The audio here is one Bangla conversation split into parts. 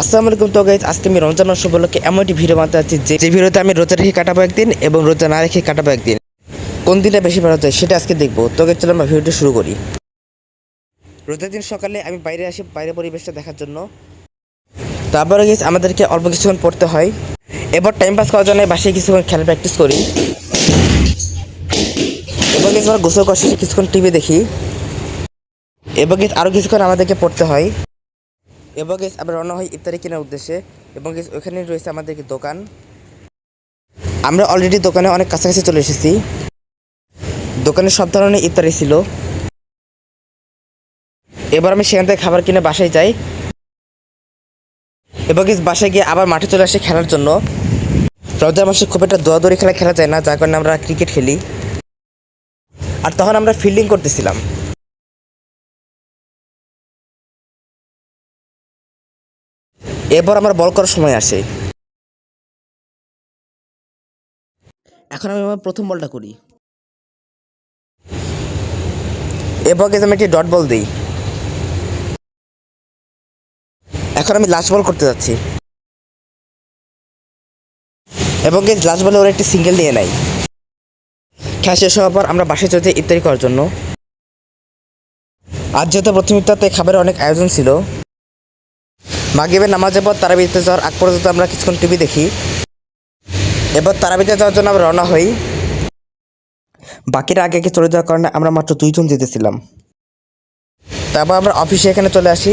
আসসালামু আলাইকুম। তো গাইস, আজকে আমি রমজান মাস উপলক্ষে এমন একটি ভিডিও বানাতে যাচ্ছি যে ভিডিওতে আমি রোজা রেখে কাটাবো একদিন এবং রোজা না রেখে কাটাবো একদিন। কোন দিনটা বেশি ভালো যায় সেটা আজকে দেখবো। তো গাইস, চলো আমরা ভিডিওটা শুরু করি। রোজার দিন সকালে আমি বাইরে আসি বাইরের পরিবেশটা দেখার জন্য। তারপরে গাইস আমাদেরকে অল্প কিছুক্ষণ পড়তে হয়। এবার টাইম পাস করার জন্য বাসায় কিছুক্ষণ খেলা প্র্যাকটিস করি। এবার গাইস আমরা গোসল করার শেষে কিছুক্ষণ টিভি দেখি। এবার গাইস আরও কিছুক্ষণ আমাদেরকে পড়তে হয়। এবং গেস আমরা রওনা হই ইফতারি কেনার উদ্দেশ্যে। এবং গেস ওইখানে রয়েছে আমাদের দোকান। আমরা অলরেডি দোকানে অনেক কাছাকাছি চলে এসেছি। দোকানে সব ধরনের ইফতারি ছিল। এবার আমি সেখান থেকে খাবার কিনে বাসায় যাই। এবং গেস বাসায় গিয়ে আবার মাঠে চলে আসি খেলার জন্য। রমজান মাসে খুব একটা দৌড়াদৌড়ি খেলা যায় না, যার কারণে আমরা ক্রিকেট খেলি। আর তখন আমরা ফিল্ডিং করতেছিলাম। এরপর আমার বল করার সময় আসে। এখন আমি আমার প্রথম বলটা করি। এরপর গেস আমি একটি ডট বল দিই। এখন আমি লাস্ট বল করতে যাচ্ছি। এবং গেস লাস্ট বলে ওরা একটি সিঙ্গেল নিয়ে নেয়। খেলা শেষ হওয়ার পর আমরা বাসায় চলে যাই ইফতারি করার জন্য। আজ যেহেতু প্রথম ইফতারতে খাবারের অনেক আয়োজন ছিল। মাগরিবের নামাজের পর তারাবিতে যাওয়ার আগ পর্যন্ত আমরা কিছুক্ষণ টিভি দেখি। এবার তারাবিতে যাওয়ার জন্য আমরা রওনা হই। বাকিরা আগে আগে চলে যাওয়ার কারণে আমরা মাত্র 2 জন যেতেছিলাম। তারপর আমরা অফিসে এখানে চলে আসি।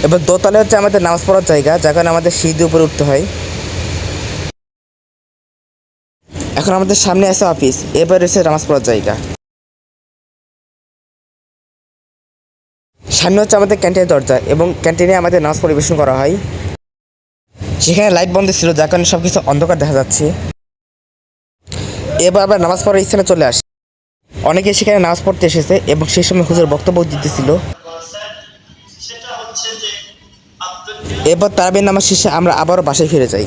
এবার দোতলায় হচ্ছে আমাদের নামাজ পড়ার জায়গা, যার কারণে আমাদের সিঁড়ি উপরে উঠতে হয়। এখন আমাদের সামনে আছে অফিস, এবার এসে নামাজ পড়ার জায়গা। সামনে হচ্ছে আমাদের ক্যান্টিনের দরজা এবং ক্যান্টিনে আমাদের নামাজ পরিবেশন করা হয়। সেখানে লাইট বন্ধ ছিল, যার কারণে সব কিছু অন্ধকার দেখা যাচ্ছে। এবার আবার নামাজ পড়ার স্থানে চলে আসি। অনেকে সেখানে নামাজ পড়তে এসেছে এবং সেই সময় হুজুর বক্তব্য দিতেছিল। এরপর তারাবির নামাজ শেষে আমরা আবারও বাসায় ফিরে যাই।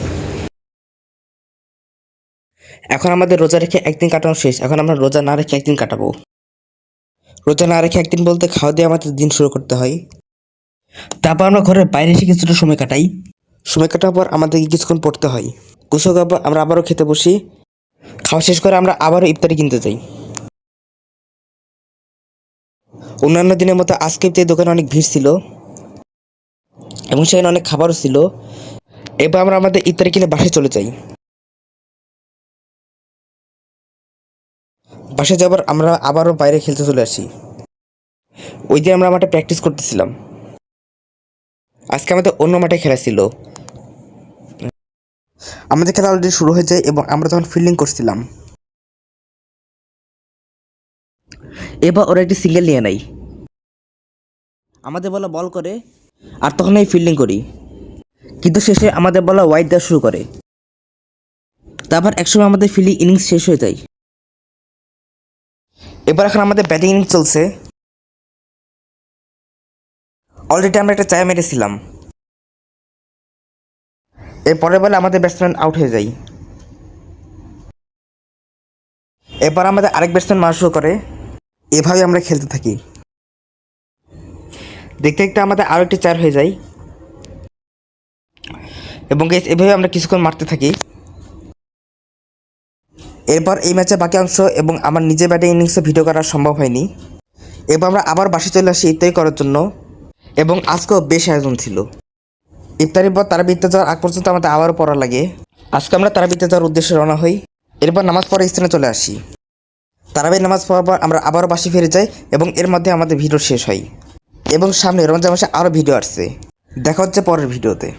এখন আমাদের রোজা রেখে একদিন কাটানো শেষ। এখন আমরা রোজা না রেখে একদিন কাটাবো। রোজা না রেখে একদিন বলতে খাওয়া দিয়ে আমাদের দিন শুরু করতে হয়। তারপর আমরা ঘরের বাইরে এসে কিছুটা সময় কাটাই। সময় কাটার পর আমাদেরকে কিছুক্ষণ পড়তে হয়। গোসল করার পর আমরা আবারও খেতে বসি। খাওয়া শেষ করে আমরা আবারও ইফতারি কিনতে যাই। অন্যান্য দিনের মতো আজকে ইফতারি দোকানে অনেক ভিড় ছিল এবং সেখানে অনেক খাবারও ছিল। এবার আমরা আমাদের ইফতারি কিনে বাসায় চলে যাই। বাসায় যাবার আমরা আবারও বাইরে খেলতে চলে আসি। ওই দিন আমরা মাঠে প্র্যাকটিস করতেছিলাম। আজকে আমাদের অন্য মাঠে খেলা ছিল। আমাদের খেলা অলরেডি শুরু হয়ে যায় এবং আমরা তখন ফিল্ডিং করছিলাম। এবার ওরা একটি সিঙ্গেল নিয়ে নেয়। আমাদের বলা বল করে আর তখন আমি ফিল্ডিং করি, কিন্তু শেষে আমাদের বলা ওয়াইড দেওয়া শুরু করে। তারপর একসময় আমাদের ফিল্ডিং ইনিংস শেষ হয়ে যায়। এবার এখন আমাদের ব্যাটিং ইনিংস চলছে। অলরেডি আমরা একটা চায় মেরেছিলাম। এর পরের বলে আমাদের ব্যাটসম্যান আউট হয়ে যায়। এবার আমাদের আরেক ব্যাটসম্যান মারা শুরু করে। এভাবে আমরা খেলতে থাকি। দেখতে দেখতে আমাদের আরও একটি চার হয়ে যায় এবং এভাবে আমরা কিছুক্ষণ মারতে থাকি। এরপর এই ম্যাচের বাকি অংশ এবং আমার নিজের ব্যাটিং ইনিংসে ভিডিও করা সম্ভব হয়নি। এরপর আমরা আবার বাসে চলে আসি ইফতারি করার জন্য এবং আজকেও বেশ আয়োজন ছিল। ইফতারির পর তারাবিতে যাওয়ার আগ পর্যন্ত আমাদের আবারও পড়া লাগে। আজকে আমরা তারাবিতে যাওয়ার উদ্দেশ্যে রওনা হই। এরপর নামাজ পড়ার স্থানে চলে আসি। তারাবির নামাজ পড়ার পর আমরা আবারও বাসে ফিরে যাই এবং এর মধ্যে আমাদের ভিডিও শেষ হয়। এবং সামনে রমজান মাসে আরও ভিডিও আসছে। দেখা হচ্ছে পরের ভিডিওতে।